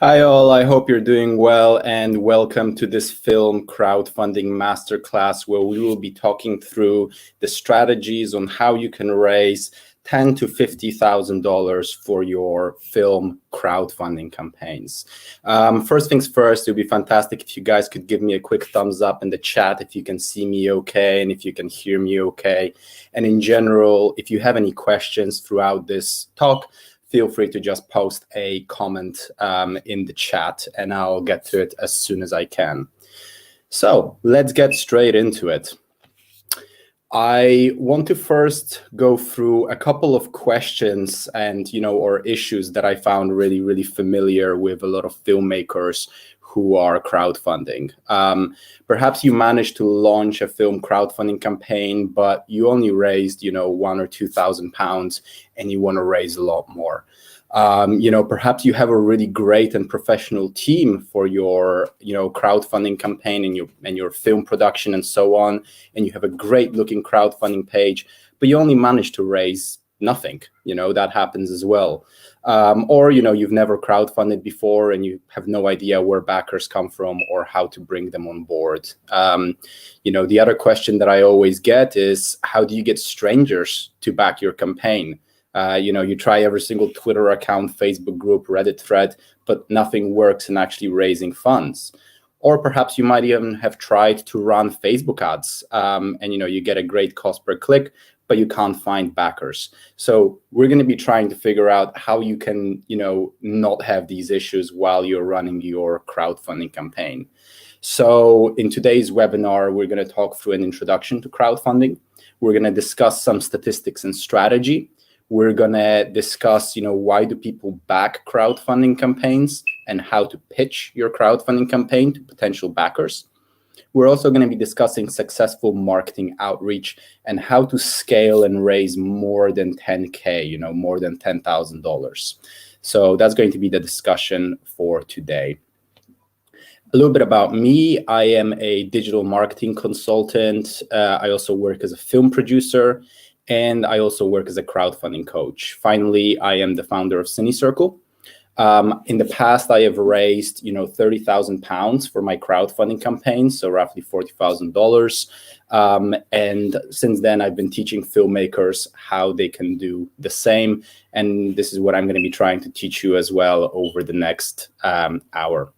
Hi all, I hope you're doing well and welcome to this film crowdfunding masterclass where we will be talking through the strategies on how you can raise $10,000 to $50,000 for your film crowdfunding campaigns. First things first, it would be fantastic if you guys could give me a quick thumbs up in the chat if you can see me okay and if you can hear me okay. And in general, if you have any questions throughout this talk, feel free to just post a comment in the chat and I'll get to it as soon as I can. So let's get straight into it. I want to first go through a couple of questions and, or issues that I found really familiar with a lot of filmmakers who are crowdfunding. Perhaps you managed to launch a film crowdfunding campaign, but you only raised, £1,000 or £2,000 and you want to raise a lot more. Perhaps you have a really great and professional team for your, crowdfunding campaign and your film production and so on, and you have a great looking crowdfunding page, but you only managed to raise nothing. That happens as well. Or you've never crowdfunded before and you have no idea where backers come from or how to bring them on board. The other question that I always get is, how do you get strangers to back your campaign? You try every single Twitter account, Facebook group, Reddit thread, but nothing works in actually raising funds. Or perhaps you might even have tried to run Facebook ads and you get a great cost per click, but you can't find backers. So we're going to be trying to figure out how you can, not have these issues while you're running your crowdfunding campaign. So in today's webinar, we're going to talk through an introduction to crowdfunding. We're going to discuss some statistics and strategy. We're going to discuss, why do people back crowdfunding campaigns and how to pitch your crowdfunding campaign to potential backers. We're also going to be discussing successful marketing outreach and how to scale and raise more than 10K, more than $10,000. So that's going to be the discussion for today. A little bit about me. I am a digital marketing consultant. I also work as a film producer, and I also work as a crowdfunding coach. Finally, I am the founder of CineCircle. In the past, I have raised, £30,000 for my crowdfunding campaign, so roughly $40,000. And since then, I've been teaching filmmakers how they can do the same. And this is what I'm going to be trying to teach you as well over the next hour.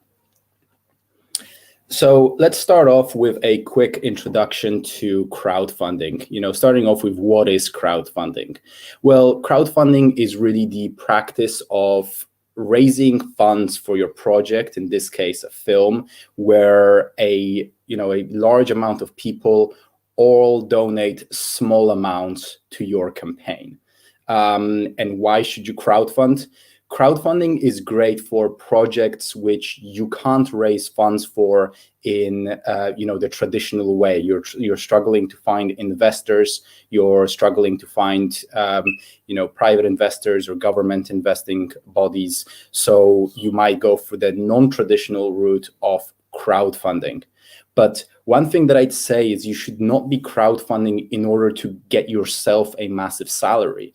So let's start off with a quick introduction to crowdfunding. Starting off with, what is crowdfunding? Well, crowdfunding is really the practice of raising funds for your project, in this case a film, where a large amount of people all donate small amounts to your campaign. And why should you crowdfund? Crowdfunding is great for projects which you can't raise funds for in the traditional way. You're struggling to find investors. You're struggling to find private investors or government investing bodies. So you might go for the non-traditional route of crowdfunding. But one thing that I'd say is you should not be crowdfunding in order to get yourself a massive salary.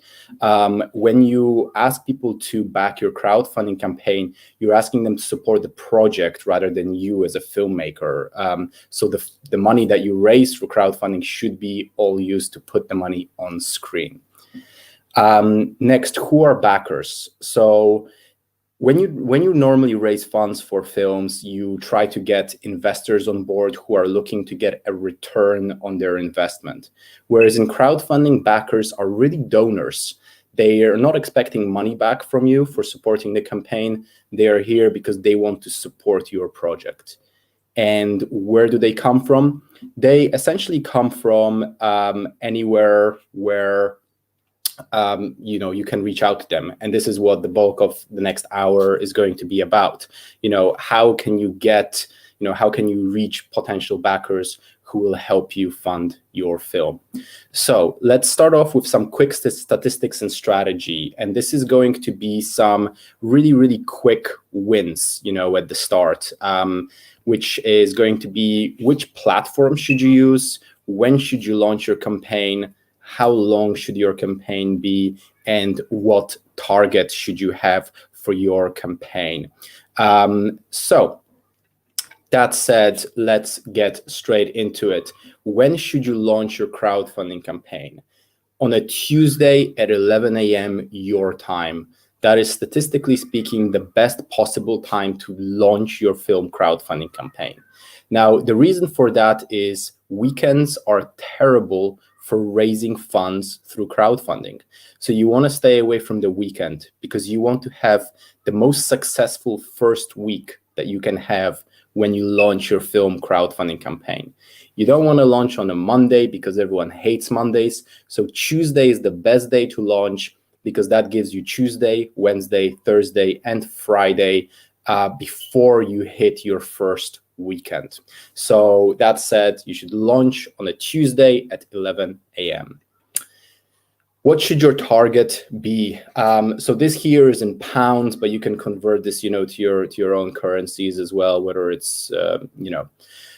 When you ask people to back your crowdfunding campaign, you're asking them to support the project rather than you as a filmmaker. So the money that you raise for crowdfunding should be all used to put the money on screen. Next, who are backers? So when you normally raise funds for films, you try to get investors on board who are looking to get a return on their investment. Whereas in crowdfunding, backers are really donors. They are not expecting money back from you for supporting the campaign. They are here because they want to support your project. And where do they come from? They essentially come from anywhere where you can reach out to them. And this is what the bulk of the next hour is going to be about. How can you reach potential backers who will help you fund your film? So let's start off with some quick statistics and strategy. And this is going to be some really quick wins, at the start, which is going to be, which platform should you use? When should you launch your campaign? How long should your campaign be? And what target should you have for your campaign. So that said, let's get straight into it. When should you launch your crowdfunding campaign? On a Tuesday at 11 a.m. your time. That is, statistically speaking, the best possible time to launch your film crowdfunding campaign. Now, the reason for that is weekends are terrible for raising funds through crowdfunding. So you want to stay away from the weekend because you want to have the most successful first week that you can have when you launch your film crowdfunding campaign. You don't want to launch on a Monday because everyone hates Mondays. So Tuesday is the best day to launch because that gives you Tuesday, Wednesday, Thursday, and Friday before you hit your first weekend. So that said, you should launch on a Tuesday at 11 a.m. What should your target be? So this here is in pounds, but you can convert this, to your own currencies as well, whether it's,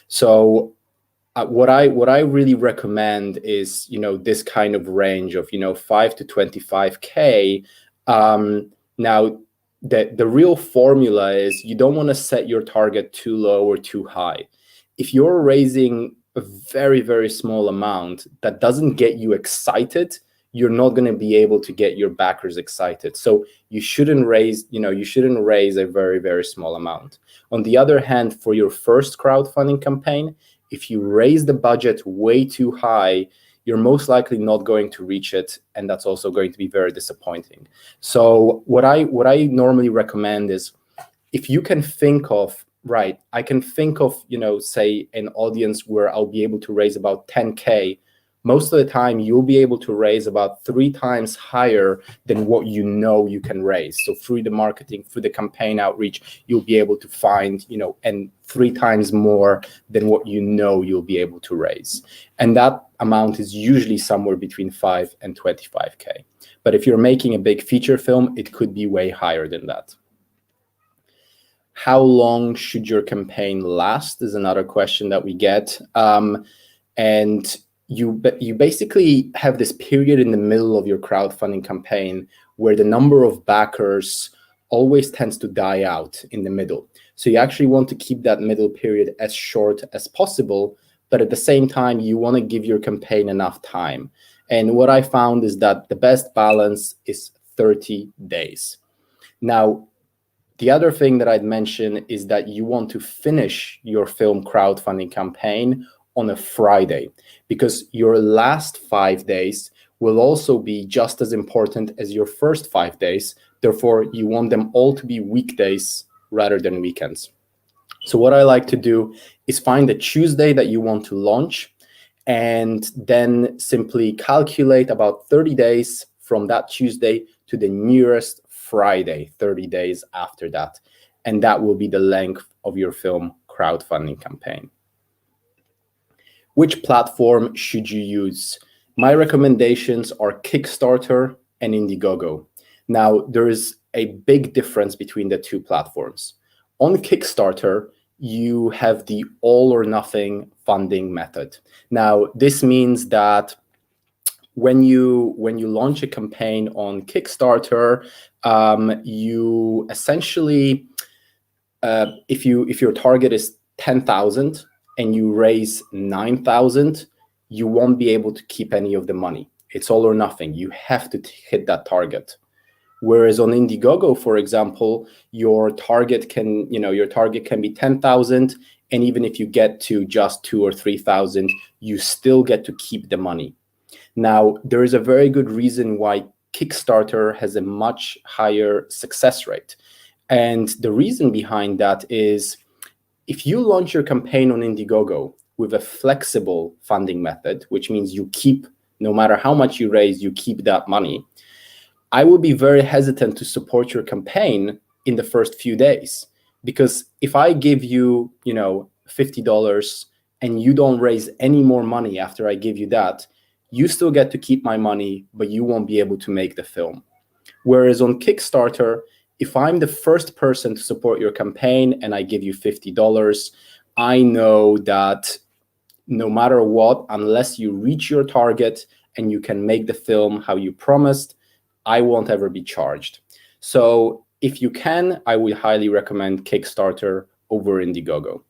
So what I really recommend is, this kind of range of, 5 to 25K. Now, the real formula is you don't want to set your target too low or too high. If you're raising a very, very small amount that doesn't get you excited, you're not going to be able to get your backers excited. So you shouldn't raise a very, very small amount. On the other hand, for your first crowdfunding campaign, if you raise the budget way too high, you're most likely not going to reach it, and that's also going to be very disappointing. So what I normally recommend is, if you can think of, I can think of, say an audience where I'll be able to raise about 10K. Most of the time, you'll be able to raise about 3 times higher than what you can raise. So through the marketing, through the campaign outreach, you'll be able to find, and 3 times more than what you'll be able to raise. And that amount is usually somewhere between 5 and 25K. But if you're making a big feature film, it could be way higher than that. How long should your campaign last is another question that we get. And you basically have this period in the middle of your crowdfunding campaign where the number of backers always tends to die out in the middle. So you actually want to keep that middle period as short as possible, but at the same time, you want to give your campaign enough time. And what I found is that the best balance is 30 days. Now, the other thing that I'd mention is that you want to finish your film crowdfunding campaign on a Friday, because your last 5 days will also be just as important as your first 5 days. Therefore, you want them all to be weekdays rather than weekends. So what I like to do is find a Tuesday that you want to launch, and then simply calculate about 30 days from that Tuesday to the nearest Friday, 30 days after that. And that will be the length of your film crowdfunding campaign. Which platform should you use? My recommendations are Kickstarter and Indiegogo. Now, there is a big difference between the two platforms. On Kickstarter, you have the all or nothing funding method. Now, this means that when you launch a campaign on Kickstarter, you essentially, if your target is 10,000 and you raise 9,000, you won't be able to keep any of the money. It's all or nothing. You have to hit that target. Whereas on Indiegogo, for example, your target can be 10,000, and even if you get to just 2,000 or 3,000, you still get to keep the money. Now, there is a very good reason why Kickstarter has a much higher success rate. And the reason behind that is, if you launch your campaign on Indiegogo with a flexible funding method, which means you keep, no matter how much you raise, you keep that money, I would be very hesitant to support your campaign in the first few days. Because if I give you, $50 and you don't raise any more money after I give you that, you still get to keep my money, but you won't be able to make the film. Whereas on Kickstarter, if I'm the first person to support your campaign and I give you $50, I know that no matter what, unless you reach your target and you can make the film how you promised, I won't ever be charged. So if you can, I would highly recommend Kickstarter over Indiegogo.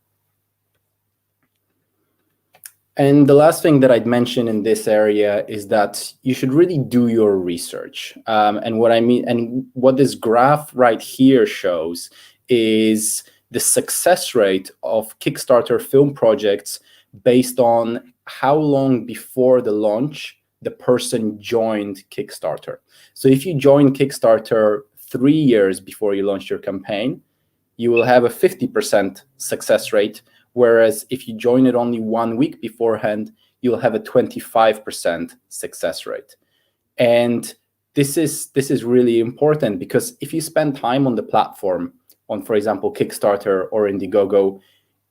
And the last thing that I'd mention in this area is that you should really do your research. And what I mean, and what this graph right here shows is the success rate of Kickstarter film projects based on how long before the launch the person joined Kickstarter. So if you join Kickstarter 3 years before you launch your campaign, you will have a 50% success rate. Whereas if you join it only 1 week beforehand, you'll have a 25% success rate. And this is really important, because if you spend time on the platform, on, for example, Kickstarter or Indiegogo,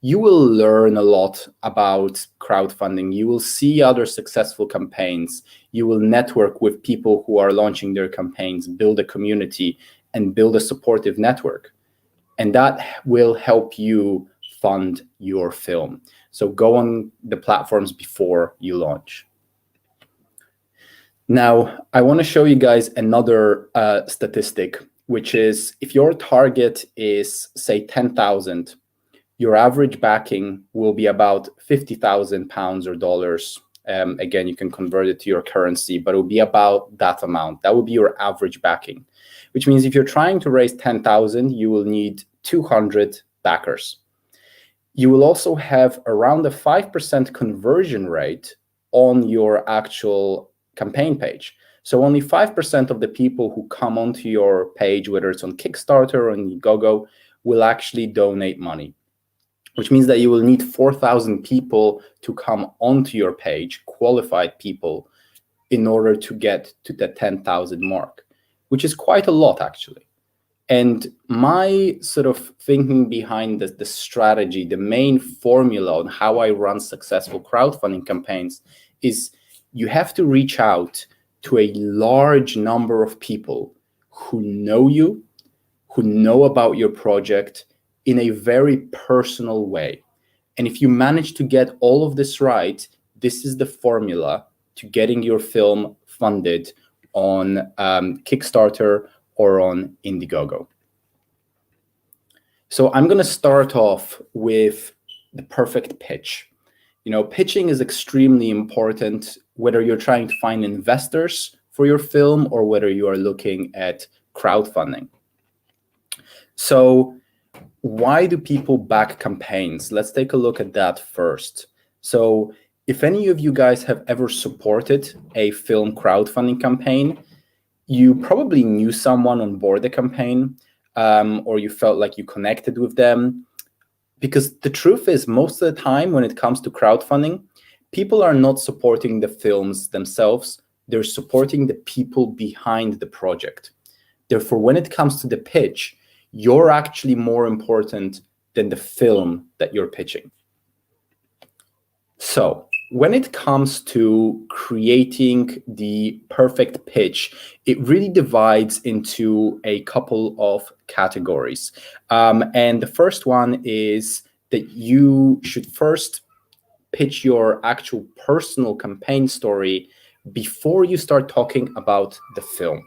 you will learn a lot about crowdfunding. You will see other successful campaigns. You will network with people who are launching their campaigns, build a community, and build a supportive network. And that will help you fund your film. So go on the platforms before you launch. Now, I want to show you guys another statistic, which is if your target is, say, 10,000, your average backing will be about 50,000 pounds or dollars. Again, you can convert it to your currency, but it will be about that amount. That will be your average backing, which means if you're trying to raise 10,000, you will need 200 backers. You will also have around a 5% conversion rate on your actual campaign page. So only 5% of the people who come onto your page, whether it's on Kickstarter or on Indiegogo, will actually donate money, which means that you will need 4,000 people to come onto your page, qualified people, in order to get to the 10,000 mark, which is quite a lot, actually. And my sort of thinking behind the strategy, the main formula on how I run successful crowdfunding campaigns is you have to reach out to a large number of people who know you, who know about your project in a very personal way. And if you manage to get all of this right, this is the formula to getting your film funded on Kickstarter or on Indiegogo. So I'm going to start off with the perfect pitch. You know, pitching is extremely important, whether you're trying to find investors for your film or whether you are looking at crowdfunding. So why do people back campaigns? Let's take a look at that first. So if any of you guys have ever supported a film crowdfunding campaign, you probably knew someone on board the campaign, or you felt like you connected with them. Because the truth is, most of the time when it comes to crowdfunding, people are not supporting the films themselves. They're supporting the people behind the project. Therefore, when it comes to the pitch, you're actually more important than the film that you're pitching. So when it comes to creating the perfect pitch, it really divides into a couple of categories. And the first one is that you should first pitch your actual personal campaign story before you start talking about the film.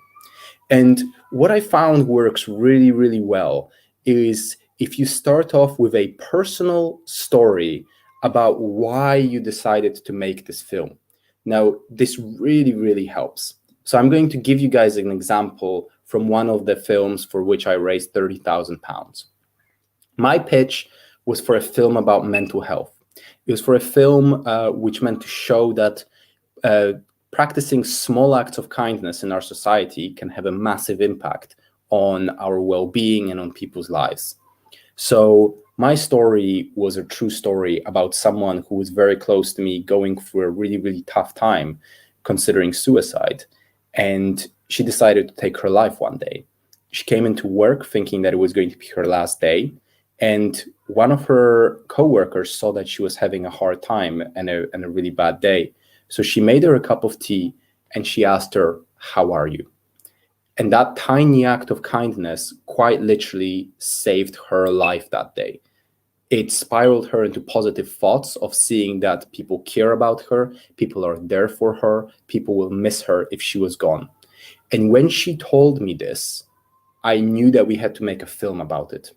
And what I found works really, really well is if you start off with a personal story about why you decided to make this film. Now, this really, really helps. So I'm going to give you guys an example from one of the films for which I raised 30,000 pounds. My pitch was for a film about mental health. It was for a film which meant to show that practicing small acts of kindness in our society can have a massive impact on our well-being and on people's lives. So my story was a true story about someone who was very close to me going through a really, really tough time considering suicide. And she decided to take her life one day. She came into work thinking that it was going to be her last day. And one of her coworkers saw that she was having a hard time and a really bad day. So she made her a cup of tea and she asked her, "How are you?" And that tiny act of kindness quite literally saved her life that day. It spiraled her into positive thoughts of seeing that people care about her, people are there for her, people will miss her if she was gone. And when she told me this, I knew that we had to make a film about it.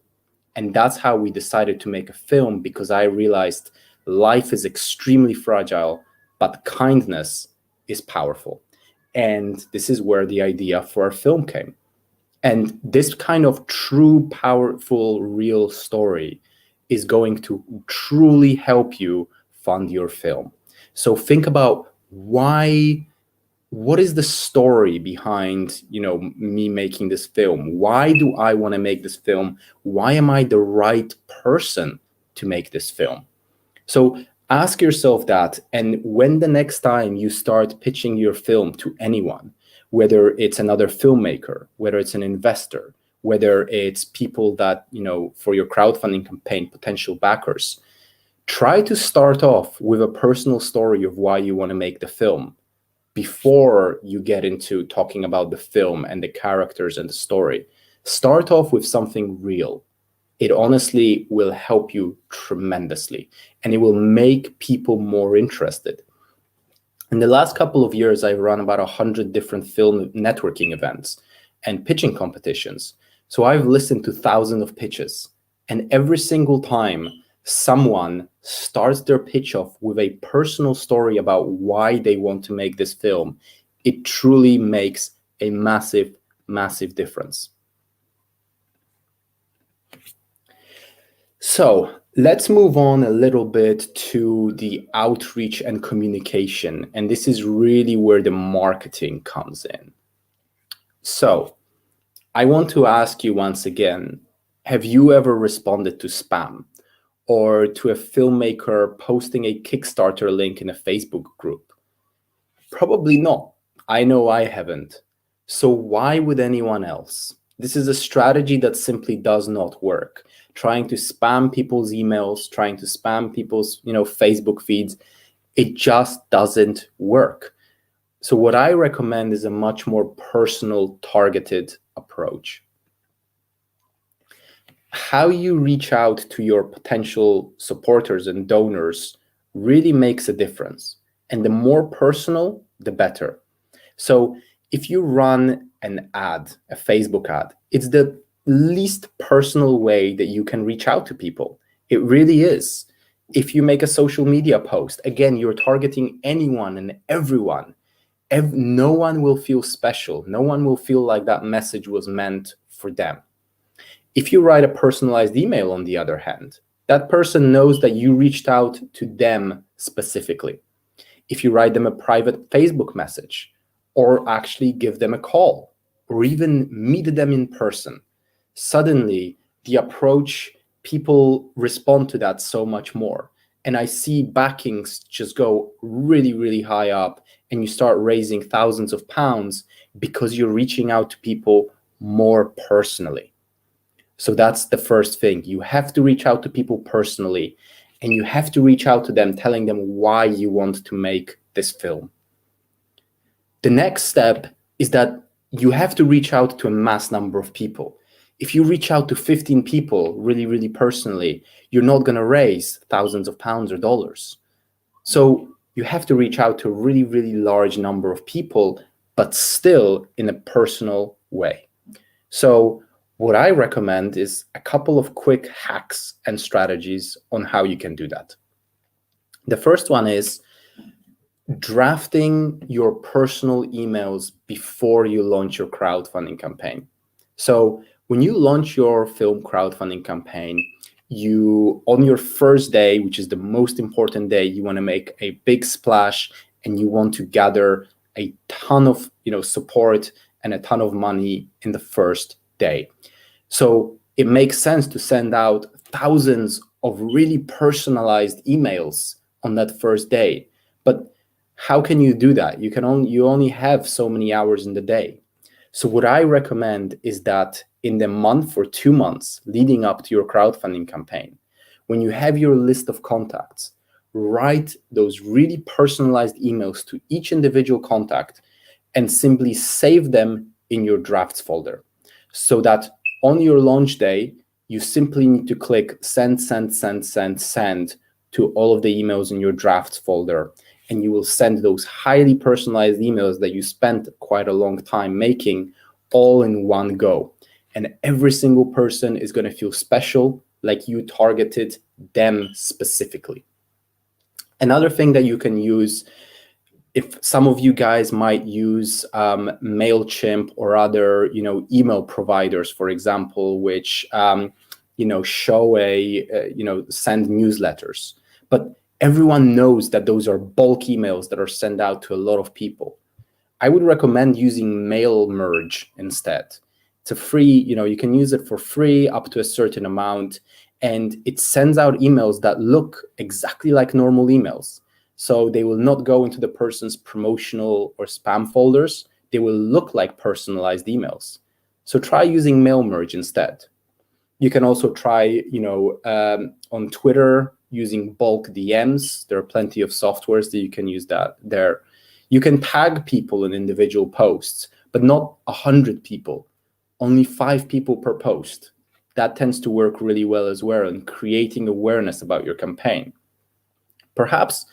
And that's how we decided to make a film, because I realized life is extremely fragile, but kindness is powerful. And this is where the idea for our film came. And this kind of true, powerful, real story is going to truly help you fund your film. So think about what is the story behind, me making this film? Why do I want to make this film? Why am I the right person to make this film? So ask yourself that. And when the next time you start pitching your film to anyone, whether it's another filmmaker, whether it's an investor, whether it's people that, for your crowdfunding campaign, potential backers, try to start off with a personal story of why you want to make the film before you get into talking about the film and the characters and the story. Start off with something real. It honestly will help you tremendously, and it will make people more interested. In the last couple of years, I've run about 100 different film networking events and pitching competitions. So I've listened to thousands of pitches, and every single time someone starts their pitch off with a personal story about why they want to make this film, it truly makes a massive, massive difference. So let's move on a little bit to the outreach and communication. And this is really where the marketing comes in. So I want to ask you once again, have you ever responded to spam or to a filmmaker posting a Kickstarter link in a Facebook group? Probably not. I know I haven't. So why would anyone else? This is a strategy that simply does not work. Trying to spam people's emails, trying to spam people's, Facebook feeds, it just doesn't work. So what I recommend is a much more personal, targeted approach. How you reach out to your potential supporters and donors really makes a difference. And the more personal, the better. So if you run an ad, a Facebook ad, it's the least personal way that you can reach out to people. It really is. If you make a social media post, again, you're targeting anyone and everyone. No one will feel special. No one will feel like that message was meant for them. If you write a personalized email, on the other hand, that person knows that you reached out to them specifically. If you write them a private Facebook message, or actually give them a call, or even meet them in person, suddenly the approach, people respond to that so much more. And I see backings just go really, really high up, and you start raising thousands of pounds because you're reaching out to people more personally. So that's the first thing. You have to reach out to people personally, and you have to reach out to them telling them why you want to make this film. The next step is that you have to reach out to a mass number of people. If you reach out to 15 people really, really personally, you're not going to raise thousands of pounds or dollars. So you have to reach out to a really, really large number of people, but still in a personal way. So what I recommend is a couple of quick hacks and strategies on how you can do that. The first one is drafting your personal emails before you launch your crowdfunding campaign. So when you launch your film crowdfunding campaign, on your first day, which is the most important day, you want to make a big splash and you want to gather a ton of support and a ton of money in the first day. So it makes sense to send out thousands of really personalized emails on that first day. But how can you do that? You only have so many hours in the day. So what I recommend is that in the month or 2 months leading up to your crowdfunding campaign, when you have your list of contacts, write those really personalized emails to each individual contact and simply save them in your drafts folder, so that on your launch day, you simply need to click send, send, send, send, send to all of the emails in your drafts folder. And you will send those highly personalized emails that you spent quite a long time making all in one go. and every single person is going to feel special, like you targeted them specifically. Another thing that you can use, if some of you guys might use MailChimp or other, email providers, for example, which, show send newsletters. But everyone knows that those are bulk emails that are sent out to a lot of people. I would recommend using Mail Merge instead. It's a free, you can use it for free up to a certain amount, and it sends out emails that look exactly like normal emails. So they will not go into the person's promotional or spam folders. They will look like personalized emails. So try using Mail Merge instead. You can also try, on Twitter using bulk DMs. There are plenty of softwares that you can use that there. You can tag people in individual posts, but not 100 people, only 5 people per post. That tends to work really well as well in creating awareness about your campaign. Perhaps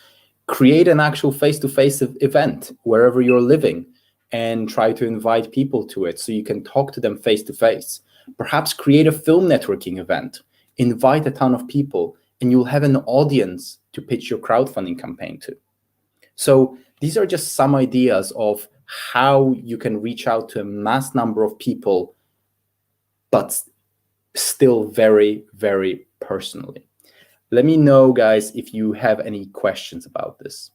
create an actual face-to-face event wherever you're living and try to invite people to it so you can talk to them face-to-face. Perhaps create a film networking event, invite a ton of people, and you'll have an audience to pitch your crowdfunding campaign to. So these are just some ideas of how you can reach out to a mass number of people, but still very, very personally. Let me know, guys, if you have any questions about this.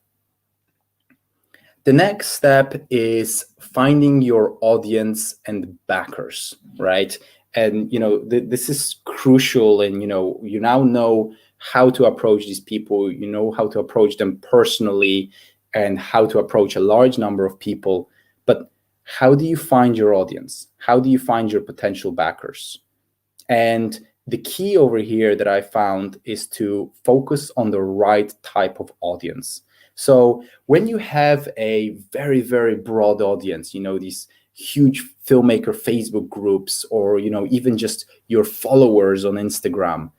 The next step is finding your audience and backers, right? And, this is crucial. And, you now know how to approach these people, you know how to approach them personally and how to approach a large number of people. But how do you find your audience? How do you find your potential backers? And the key over here that I found is to focus on the right type of audience. So when you have a very, very broad audience, these huge filmmaker Facebook groups, or, even just your followers on Instagram,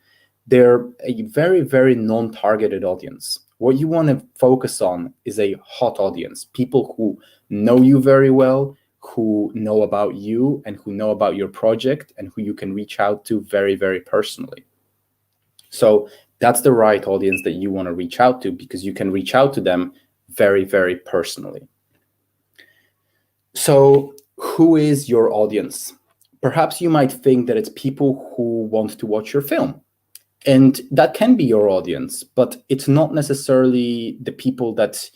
they're a very, very non-targeted audience. What you want to focus on is a hot audience, people who know you very well, who know about you and who know about your project and who you can reach out to very, very personally. So that's the right audience that you want to reach out to, because you can reach out to them very, very personally. So who is your audience? Perhaps you might think that it's people who want to watch your film. And that can be your audience, but it's not necessarily the people that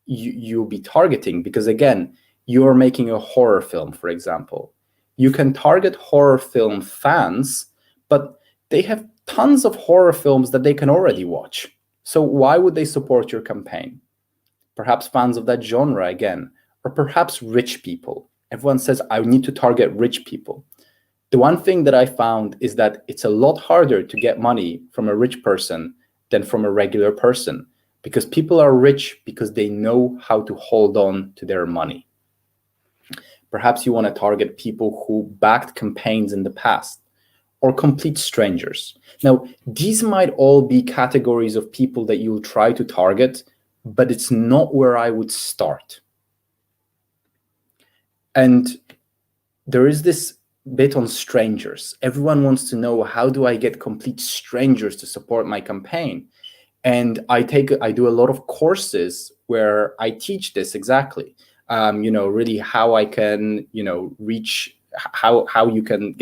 you'll be targeting, because again, you're making a horror film, for example. You can target horror film fans, but they have tons of horror films that they can already watch. So why would they support your campaign? Perhaps fans of that genre again, or perhaps rich people. Everyone says, I need to target rich people. The one thing that I found is that it's a lot harder to get money from a rich person than from a regular person, because people are rich because they know how to hold on to their money. Perhaps you want to target people who backed campaigns in the past, or complete strangers. Now, these might all be categories of people that you'll try to target, but it's not where I would start. And there is this bit on strangers. Everyone wants to know, how do I get complete strangers to support my campaign? And I do a lot of courses where I teach this exactly. Really how I can, reach, how you can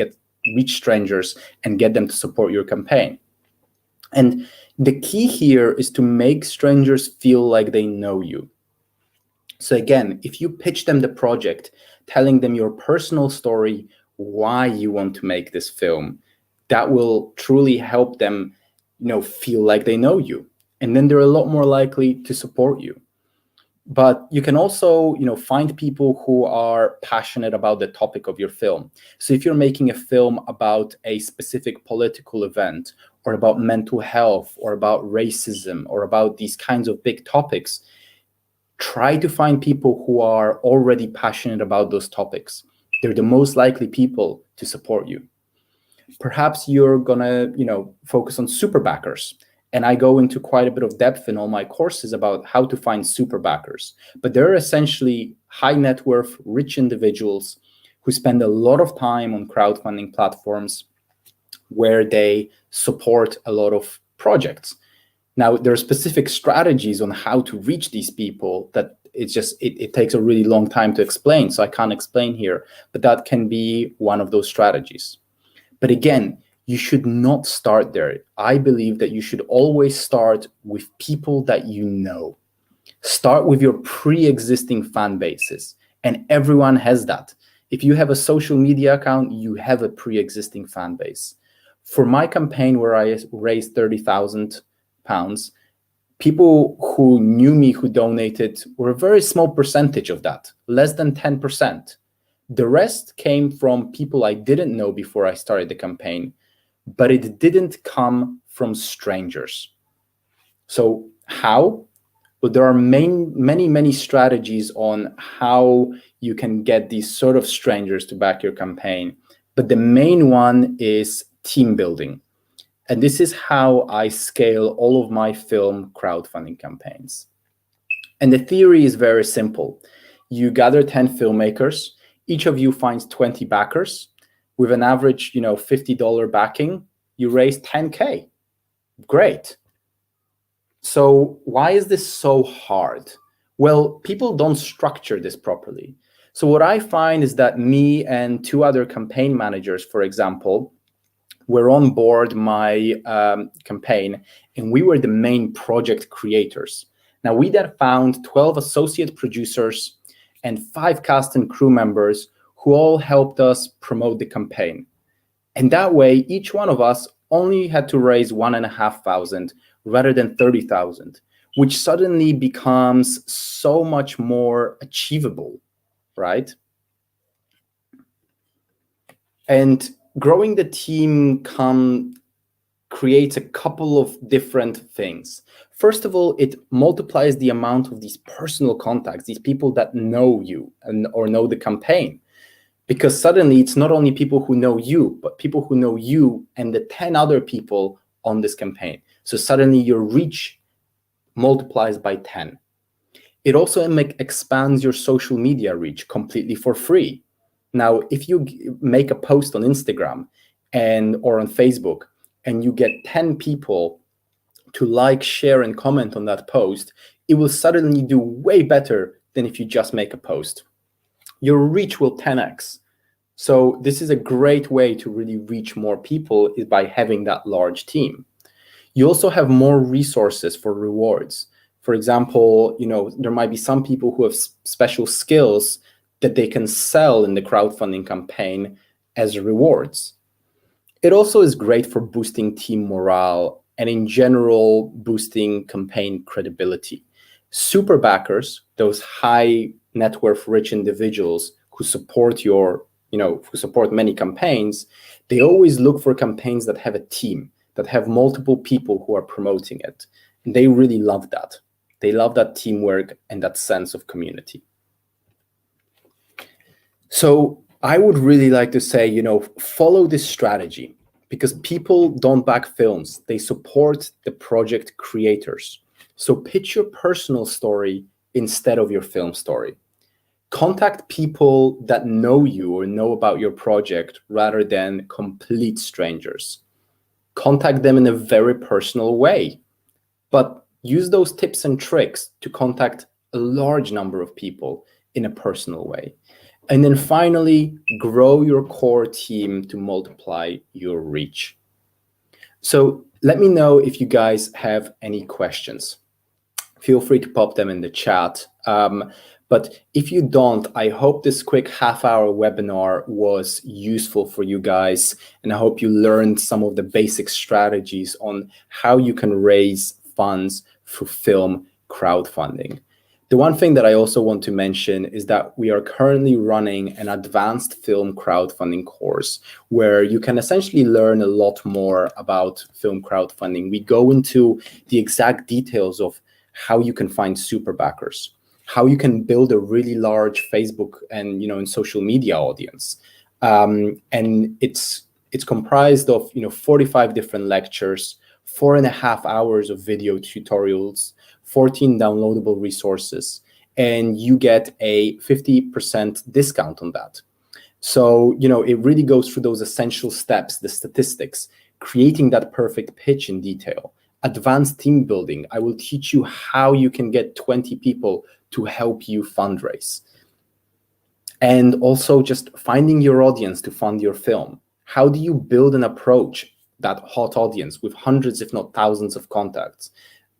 reach strangers and get them to support your campaign. And the key here is to make strangers feel like they know you. So again, if you pitch them the project, telling them your personal story, why you want to make this film, that will truly help them, feel like they know you. And then they're a lot more likely to support you. But you can also, find people who are passionate about the topic of your film. So if you're making a film about a specific political event, or about mental health, or about racism, or about these kinds of big topics, try to find people who are already passionate about those topics. They're the most likely people to support you. Perhaps you're gonna, focus on super backers. And I go into quite a bit of depth in all my courses about how to find super backers. But they're essentially high net worth, rich individuals who spend a lot of time on crowdfunding platforms where they support a lot of projects. Now, there are specific strategies on how to reach these people that it takes a really long time to explain, so I can't explain here, but that can be one of those strategies. But again, you should not start there. I believe that you should always start with people that you know. Start with your pre-existing fan bases, and everyone has that. If you have a social media account, you have a pre-existing fan base. For my campaign where I raised £30,000, people who knew me, who donated, were a very small percentage of that, less than 10%. The rest came from people I didn't know before I started the campaign, but it didn't come from strangers. So how? Well, there are many strategies on how you can get these sort of strangers to back your campaign. But the main one is team building. And this is how I scale all of my film crowdfunding campaigns. And the theory is very simple. You gather 10 filmmakers, each of you finds 20 backers. With an average, $50 backing, you raise 10K. Great. So why is this so hard? Well, people don't structure this properly. So what I find is that me and two other campaign managers, for example, were on board my campaign, and we were the main project creators. Now, we then found 12 associate producers and 5 cast and crew members who all helped us promote the campaign. And that way, each one of us only had to raise $1,500 rather than $30,000, which suddenly becomes so much more achievable, right? And growing the team creates a couple of different things. First of all, it multiplies the amount of these personal contacts, these people that know you or know the campaign. Because suddenly it's not only people who know you, but people who know you and the 10 other people on this campaign. So suddenly your reach multiplies by 10. It also expands your social media reach completely for free. Now, if you make a post on Instagram or on Facebook, and you get 10 people to like, share, and comment on that post, it will suddenly do way better than if you just make a post. Your reach will 10x. So this is a great way to really reach more people, is by having that large team. You also have more resources for rewards. For example, there might be some people who have special skills that they can sell in the crowdfunding campaign as rewards. It also is great for boosting team morale and in general boosting campaign credibility. Super backers, those high net worth rich individuals who support who support many campaigns, they always look for campaigns that have a team, that have multiple people who are promoting it. And they really love that. They love that teamwork and that sense of community. So I would really like to say, follow this strategy, because people don't back films. They support the project creators. So pitch your personal story instead of your film story. Contact people that know you or know about your project rather than complete strangers. Contact them in a very personal way, but use those tips and tricks to contact a large number of people in a personal way. And then finally, grow your core team to multiply your reach. So let me know if you guys have any questions. Feel free to pop them in the chat. But if you don't, I hope this quick half-hour webinar was useful for you guys. And I hope you learned some of the basic strategies on how you can raise funds through film crowdfunding. The one thing that I also want to mention is that we are currently running an advanced film crowdfunding course where you can essentially learn a lot more about film crowdfunding. We go into the exact details of how you can find super backers, how you can build a really large Facebook and and social media audience. And it's comprised of 45 different lectures, 4.5 hours of video tutorials, 14 downloadable resources, and you get a 50% discount on that. So, it really goes through those essential steps, the statistics, creating that perfect pitch in detail, advanced team building. I will teach you how you can get 20 people to help you fundraise. And also just finding your audience to fund your film. How do you build and approach that hot audience with hundreds, if not thousands of contacts?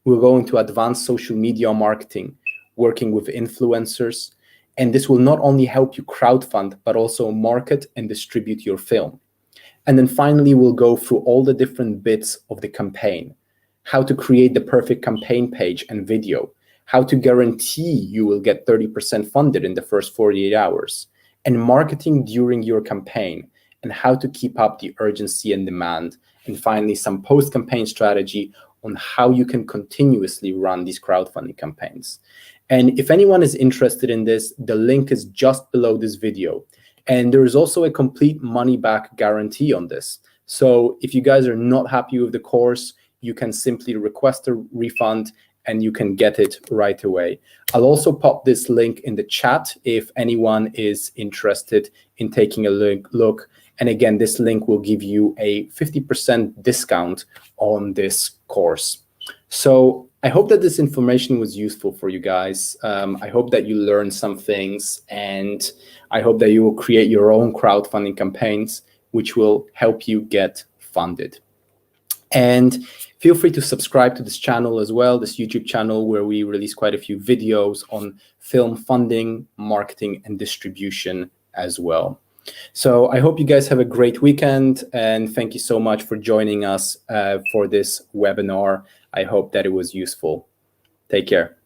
We'll go into advanced social media marketing, working with influencers. And this will not only help you crowdfund, but also market and distribute your film. And then finally, we'll go through all the different bits of the campaign, how to create the perfect campaign page and video, how to guarantee you will get 30% funded in the first 48 hours, and marketing during your campaign, and how to keep up the urgency and demand. And finally, some post-campaign strategy on how you can continuously run these crowdfunding campaigns. And if anyone is interested in this, the link is just below this video. And there is also a complete money-back guarantee on this. So if you guys are not happy with the course, you can simply request a refund and you can get it right away. I'll also pop this link in the chat if anyone is interested in taking a look. And again, this link will give you a 50% discount on this course. So I hope that this information was useful for you guys. I hope that you learned some things, and I hope that you will create your own crowdfunding campaigns, which will help you get funded. And feel free to subscribe to this channel as well, this YouTube channel, where we release quite a few videos on film funding, marketing, and distribution as well. So I hope you guys have a great weekend, and thank you so much for joining us for this webinar. I hope that it was useful. Take care.